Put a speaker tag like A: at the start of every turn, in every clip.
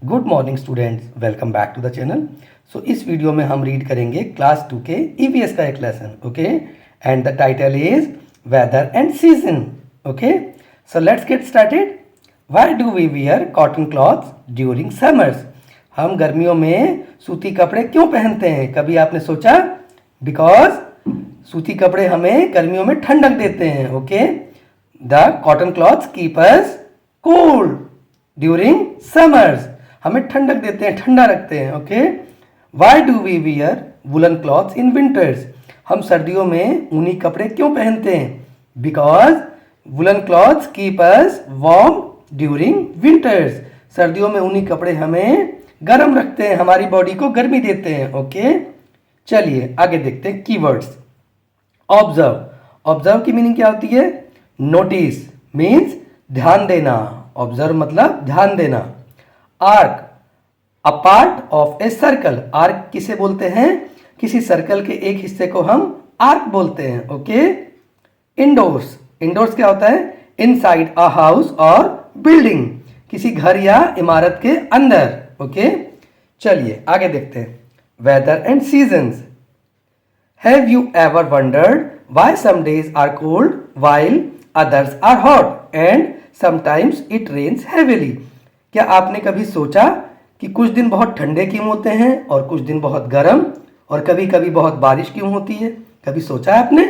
A: Good morning students, welcome back to the channel. So इस वीडियो में हम रीड करेंगे क्लास 2 के ईवीएस का एक lesson, okay. And the title is weather and season, okay. So let's get started. Why do we wear cotton clothes during summers? हम गर्मियों में सूती कपड़े क्यों पहनते हैं? कभी आपने सोचा? बिकॉज सूती कपड़े हमें गर्मियों में ठंडक देते हैं, okay. The cotton clothes keep us cold during summers, हमें ठंडक देते हैं, ठंडा रखते हैं, okay. Why do we wear woollen clothes in winters? हम सर्दियों में ऊनी कपड़े क्यों पहनते हैं? Because woollen clothes keep us warm during winters, सर्दियों में ऊनी कपड़े हमें गर्म रखते हैं, हमारी बॉडी को गर्मी देते हैं, ओके। चलिए आगे देखते हैं कीवर्ड्स। ऑब्जर्व, ऑब्जर्व की मीनिंग क्या होती है? नोटिस मीन्स ध्यान देना, ऑब्जर्व मतलब ध्यान देना। Arc, a part of a circle, arc किसे बोलते हैं? किसी सर्कल के एक हिस्से को हम आर्क बोलते हैं, ओके। इंडोर्स, इंडोर्स क्या होता है? इनसाइड अ हाउस और बिल्डिंग, किसी घर या इमारत के अंदर, ओके। चलिए आगे देखते हैं। Weather and seasons. Have you ever wondered why some days are cold while others are hot and sometimes it rains heavily? क्या आपने कभी सोचा कि कुछ दिन बहुत ठंडे क्यों होते हैं और कुछ दिन बहुत गर्म, और कभी कभी बहुत बारिश क्यों होती है? कभी सोचा है आपने?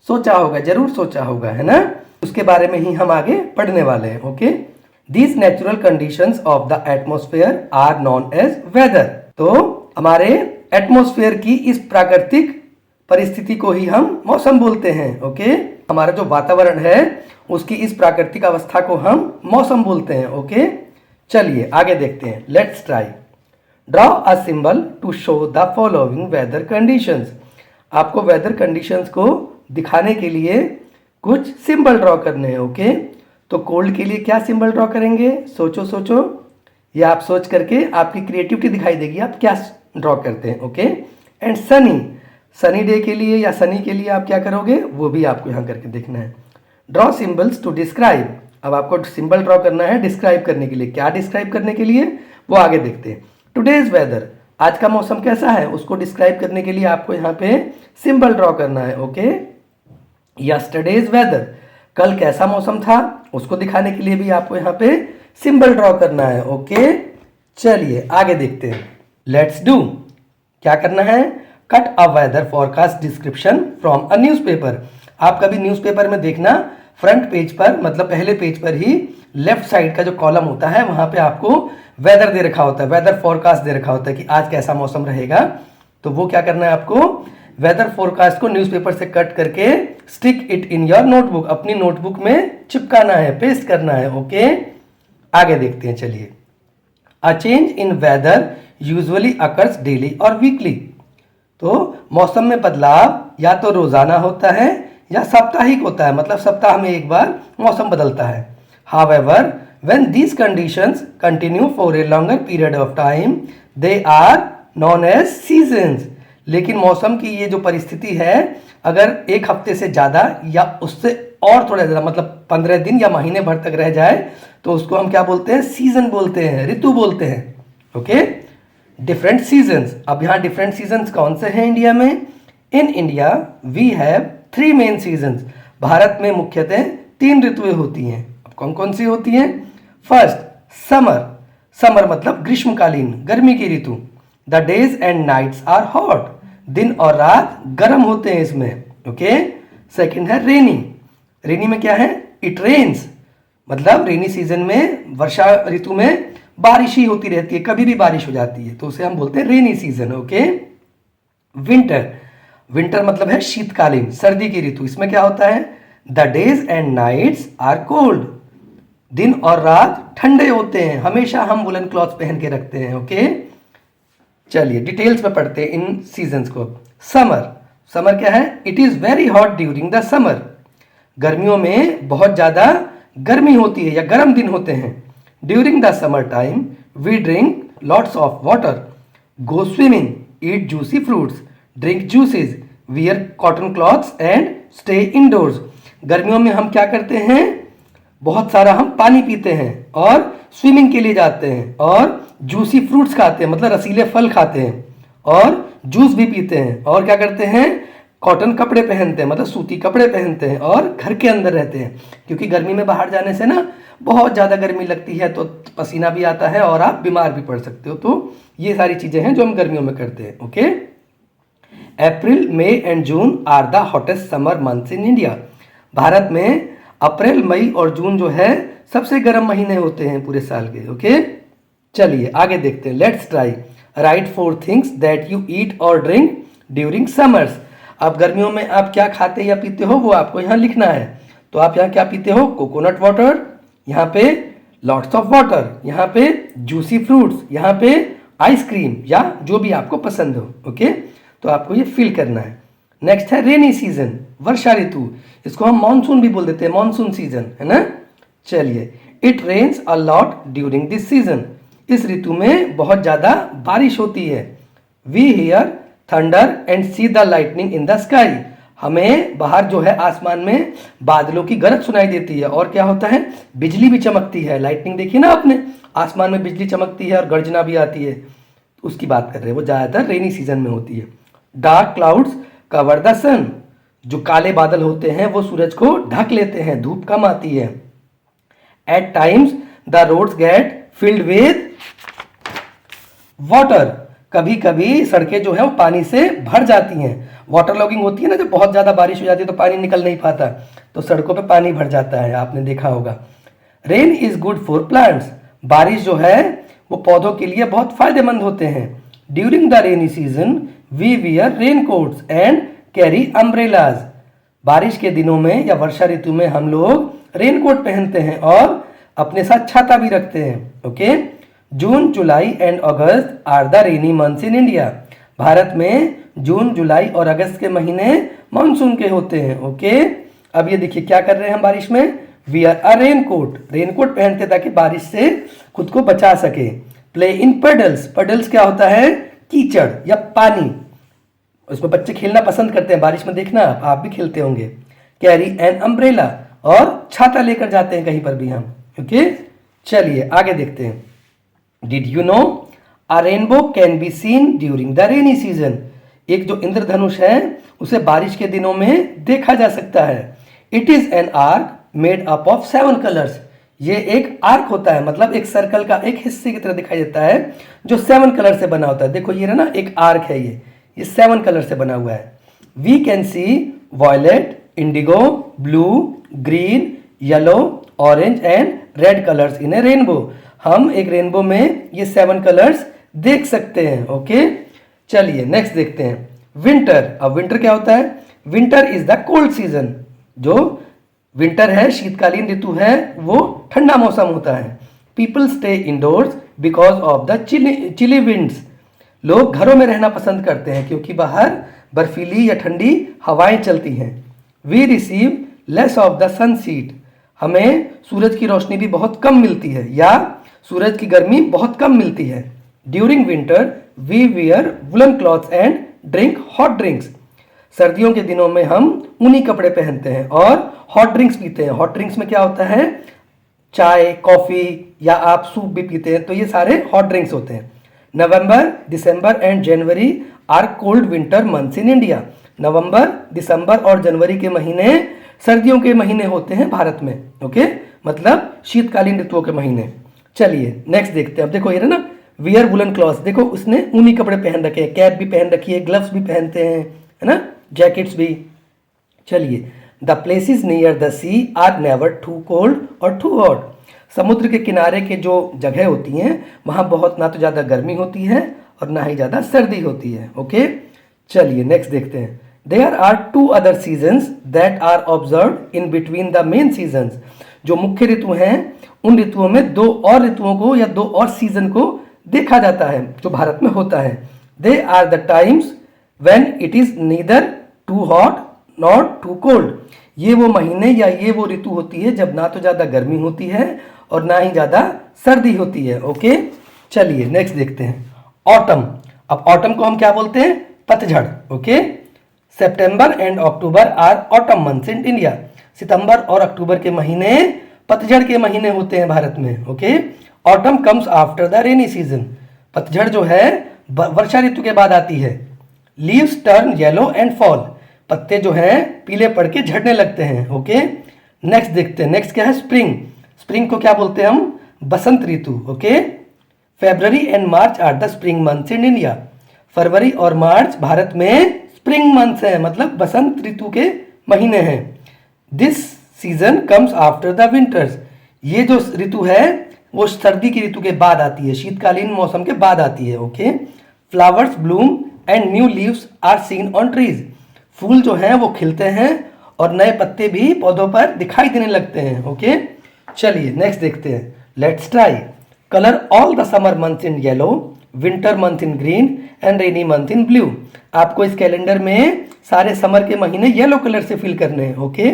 A: सोचा होगा, जरूर सोचा होगा, है ना। उसके बारे में ही हम आगे पढ़ने वाले हैं, okay. These natural conditions of the atmosphere are known as weather. तो हमारे एटमोस्फेयर की इस प्राकृतिक परिस्थिति को ही हम मौसम बोलते हैं, ओके। हमारा जो वातावरण है उसकी इस प्राकृतिक अवस्था को हम मौसम बोलते हैं, ओके। चलिए आगे देखते हैं। Let's try. Draw a symbol to show the following weather conditions. आपको वेदर कंडीशंस को दिखाने के लिए कुछ सिंबल ड्रॉ करने हैं, ओके। तो कोल्ड के लिए क्या सिंबल ड्रॉ करेंगे? सोचो सोचो, या आप सोच करके आपकी क्रिएटिविटी दिखाई देगी आप क्या ड्रॉ करते हैं, okay. And Sunny, sunny day के लिए या सनी के लिए आप क्या करोगे वो भी आपको यहाँ करके देखना है। ड्रॉ सिंबल्स टू डिस्क्राइब, अब आपको सिंबल ड्रॉ करना है डिस्क्राइब करने के लिए। क्या डिस्क्राइब करने के लिए वो आगे देखते हैं। टुडेज वेदर, आज का मौसम कैसा है उसको डिस्क्राइब करने के लिए आपको यहाँ पे सिंबल ड्रॉ करना है, ओके। यस्टरडेज वेदर, कल कैसा मौसम था उसको दिखाने के लिए भी आपको यहाँ पे सिंबल ड्रॉ करना है, ओके। चलिए आगे देखते हैं। लेट्स डू, क्या करना है? Cut a weather forecast description from a newspaper. आप कभी न्यूज़पेपर में देखना, फ्रंट पेज पर मतलब पहले पेज पर ही लेफ्ट साइड का जो कॉलम होता है वहां पे आपको वेदर दे रखा होता है, वेदर फोरकास्ट दे रखा होता है कि आज कैसा मौसम रहेगा। तो वो क्या करना है आपको? वेदर फोरकास्ट को न्यूज़पेपर से कट करके stick it in your notebook, अपनी नोटबुक में चिपकाना है, पेस्ट करना है, ओके। आगे देखते हैं, चलिए। A change in weather usually occurs daily और वीकली। तो मौसम में बदलाव या तो रोजाना होता है या साप्ताहिक होता है, मतलब सप्ताह में एक बार मौसम बदलता है। However, when these conditions continue for a longer period of time, they are known as seasons. लेकिन मौसम की ये जो परिस्थिति है अगर एक हफ्ते से ज़्यादा या उससे और थोड़ा ज़्यादा मतलब 15 दिन या महीने भर तक रह जाए तो उसको हम क्या बोलते हैं? सीजन बोलते हैं, ऋतु बोलते हैं, ओके। डिफरेंट सीजन्स, अब यहाँ डिफरेंट सीजन्स कौन से हैं इंडिया में? In India we have 3 main seasons. भारत में मुख्यतः 3 ऋतुएं होती हैं। अब कौन कौन सी होती हैं? फर्स्ट समर, समर मतलब ग्रीष्मकालीन, गर्मी की ऋतु। The days and nights are hot, दिन और रात गर्म होते हैं इसमें, ओके। सेकंड है रेनी, रेनी में क्या है? इट रेन्स, मतलब रेनी सीजन में वर्षा ऋतु में बारिश ही होती रहती है, कभी भी बारिश हो जाती है, तो उसे हम बोलते हैं rainy season, okay. Winter, winter मतलब है शीतकालीन, सर्दी की ऋतु। इसमें क्या होता है? The days and nights are cold, दिन और रात ठंडे होते हैं, हमेशा हम वुलन क्लॉथ पहन के रखते हैं, ओके। चलिए डिटेल्स में पढ़ते हैं इन सीजन्स को। समर, समर क्या है? It is very hot during the summer, गर्मियों में बहुत ज्यादा गर्मी होती है या गर्म दिन होते हैं। During the summer time we drink lots of water, go swimming, eat juicy fruits, drink juices, wear cotton clothes and stay indoors. गर्मियों में हम क्या करते हैं? बहुत सारा हम पानी पीते हैं और स्विमिंग के लिए जाते हैं और जूसी फ्रूट्स खाते हैं, मतलब रसीले फल खाते हैं और जूस भी पीते हैं और क्या करते हैं, कॉटन कपड़े पहनते हैं, मतलब सूती कपड़े पहनते हैं और घर के अंदर रहते हैं, क्योंकि गर्मी में बाहर जाने से ना बहुत ज़्यादा गर्मी लगती है तो पसीना भी आता है और आप बीमार भी पड़ सकते हो। तो ये सारी चीज़ें हैं जो हम गर्मियों में करते हैं। Okay, April, May and June are the hottest summer months in India. भारत में अप्रैल, मई और जून जो है सबसे गर्म महीने होते हैं पूरे साल के। ओके, चलिए आगे देखते हैं। Let's try right 4 things that you eat और ड्रिंक ड्यूरिंग समर्स। अब गर्मियों में आप क्या खाते या पीते हो वो आपको यहाँ लिखना है। तो आप यहाँ क्या पीते हो, कोकोनट वाटर, यहाँ पे लॉट्स ऑफ वाटर, यहाँ पे जूसी फ्रूट्स, यहाँ पे आइसक्रीम या जो भी आपको पसंद हो। ओके, तो आपको ये फिल करना है। नेक्स्ट है रेनी सीजन, वर्षा ऋतु, इसको हम मानसून भी बोल देते हैं, मानसून सीजन, है ना। चलिए, it rains a lot during this season, इस ऋतु में बहुत ज़्यादा बारिश होती है। We hear thunder and see the lightning in the sky, हमें बाहर जो है आसमान में बादलों की गरज सुनाई देती है और क्या होता है, बिजली भी चमकती है। लाइटनिंग देखी ना आपने, आसमान में बिजली चमकती है और गर्जना भी आती है, उसकी बात कर रहे हैं, वो ज़्यादातर रेनी सीजन में होती है। डार्क क्लाउड्स कवर द सन, जो काले बादल होते हैं वो सूरज को ढक लेते हैं, धूप कम आती है। At times the roads get filled with water, कभी कभी सड़कें जो है वो पानी से भर जाती हैं। वाटर लॉगिंग होती है ना, जब बहुत ज़्यादा बारिश हो जाती है तो पानी निकल नहीं पाता, तो सड़कों पे पानी भर जाता है, आपने देखा होगा। Rain is good for plants, बारिश जो है वो पौधों के लिए बहुत फायदेमंद होते हैं। During the rainy season we wear raincoats and carry umbrellas, बारिश के दिनों में या वर्षा ऋतु में हम लोग रेन कोट पहनते हैं और अपने साथ छाता भी रखते हैं। Okay, June, July and August are the rainy months in India, भारत में जून, जुलाई और अगस्त के महीने मानसून के होते हैं। ओके, अब ये देखिए क्या कर रहे हैं हम बारिश में, we are a raincoat, raincoat पहनते हैं ताकि बारिश से खुद को बचा सके। प्ले इन पडल्स, पडल्स क्या होता है, कीचड़ या पानी, उसमें बच्चे खेलना पसंद करते हैं बारिश में, देखना आप भी खेलते होंगे। कैरी एन अम्ब्रेला, और छाता लेकर जाते हैं कहीं पर भी हम। ओके, चलिए आगे देखते हैं। Did you know a rainbow can be seen during the rainy season, एक जो इंद्रधनुष है उसे बारिश के दिनों में देखा जा सकता है। It is an arc made up of 7 colours, ये एक आर्क होता है, मतलब एक सर्कल का एक हिस्से की तरह दिखाई देता है जो 7 कलर से बना होता है। देखो ये ना एक आर्क है, ये 7 कलर से बना हुआ है। We can see violet, indigo, blue, green, yellow, orange and red colours in a rainbow, हम एक रेनबो में ये 7 कलर्स देख सकते हैं। ओके, चलिए नेक्स्ट देखते हैं। विंटर, अब विंटर क्या होता है, winter is the cold season, जो विंटर है शीतकालीन ऋतु है वो ठंडा मौसम होता है। People stay indoors because of the chilly winds, लोग घरों में रहना पसंद करते हैं क्योंकि बाहर बर्फीली या ठंडी हवाएं चलती हैं। We receive less of the sunshine, हमें सूरज की रोशनी भी बहुत कम मिलती है या सूरज की गर्मी बहुत कम मिलती है। During winter we wear woollen clothes and drink hot drinks, सर्दियों के दिनों में हम ऊनी कपड़े पहनते हैं और हॉट ड्रिंक्स पीते हैं। हॉट ड्रिंक्स में क्या होता है, चाय, कॉफ़ी या आप सूप भी पीते हैं, तो ये सारे हॉट ड्रिंक्स होते हैं। November, December and January are cold winter months in India, नवंबर, दिसंबर और जनवरी के महीने सर्दियों के महीने होते हैं भारत में। ओके, मतलब शीतकालीन ऋतुओं के महीने। चलिए नेक्स्ट देखते हैं। अब देखो ये ना वियर वुलन क्लॉथ्स, देखो उसने ऊनी कपड़े पहन रखे हैं, कैप भी पहन रखी है, ग्लव्स भी पहनते हैं, है ना, जैकेट्स भी। चलिए, the places near the sea are never too cold और टू हॉट, समुद्र के किनारे के जो जगह होती हैं वहाँ बहुत ना तो ज़्यादा गर्मी होती है और ना ही ज़्यादा सर्दी होती है। ओके, चलिए नेक्स्ट देखते हैं। There are 2 other seasons that are observe in between the main seasons, जो मुख्य ऋतु हैं उन ऋतुओं में 2 और ऋतुओं को या 2 और सीजन को देखा जाता है जो भारत में होता है। They are the times when it is neither too hot not too cold, ये वो महीने या ये वो ऋतु होती है जब ना तो ज़्यादा गर्मी होती है और ना ही ज़्यादा सर्दी होती है। ओके, चलिए नेक्स्ट देखते हैं। ऑटम, अब ऑटम को हम क्या बोलते हैं, पतझड़। Okay, September and October are autumn months in India, सितंबर और अक्टूबर के महीने पतझड़ के महीने होते हैं भारत में, okay. Autumn comes after the rainy season, पतझड़ जो है वर्षा ऋतु के बाद आती है। Leaves turn yellow and fall, पत्ते जो हैं पीले पड़ के झड़ने लगते हैं, ओके। नेक्स्ट देखते हैं, नेक्स्ट क्या है, स्प्रिंग। स्प्रिंग को क्या बोलते हैं हम, बसंत ऋतु, okay. February and March are the spring months in India, फरवरी और मार्च भारत में स्प्रिंग मंथ्स हैं, मतलब बसंत ऋतु के महीने हैं। This season comes after the winters, ये जो ऋतु है वो सर्दी की ऋतु के बाद आती है, शीतकालीन मौसम के बाद आती है, okay. Flowers bloom and new leaves are seen on trees, फूल जो हैं वो खिलते हैं और नए पत्ते भी पौधों पर दिखाई देने लगते हैं, ओके। चलिए नेक्स्ट देखते हैं, let's try. Colour all the summer months in yellow, winter month in green and rainy month in blue. आपको इस कैलेंडर में सारे समर के महीने येलो कलर से फिल करने हैं, ओके।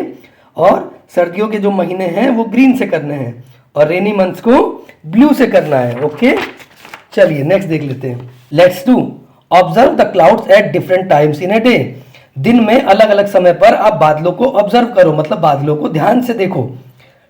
A: और सर्दियों के जो महीने हैं वो ग्रीन से करने हैं और रेनी मंथ्स को ब्लू से करना है, ओके। चलिए नेक्स्ट देख लेते हैं, let's do. Observe the clouds at different times in a day, दिन में अलग अलग समय पर आप बादलों को ऑब्जर्व करो, मतलब बादलों को ध्यान से देखो।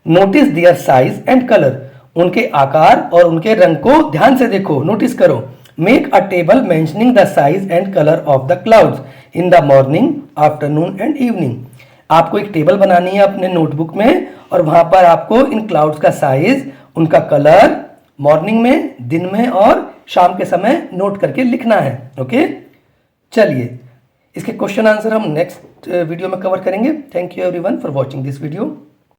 A: Notice their size and colour, उनके आकार और उनके रंग को ध्यान से देखो, नोटिस करो। Make a table mentioning the size and colour of the clouds in the morning, afternoon and evening. आपको एक टेबल बनानी है अपने नोटबुक में और वहां पर आपको इन क्लाउड्स का साइज, उनका कलर मॉर्निंग में, दिन में और शाम के समय नोट करके लिखना है, ओके। चलिए इसके क्वेश्चन आंसर हम नेक्स्ट वीडियो में कवर करेंगे। Thank you everyone for watching this video.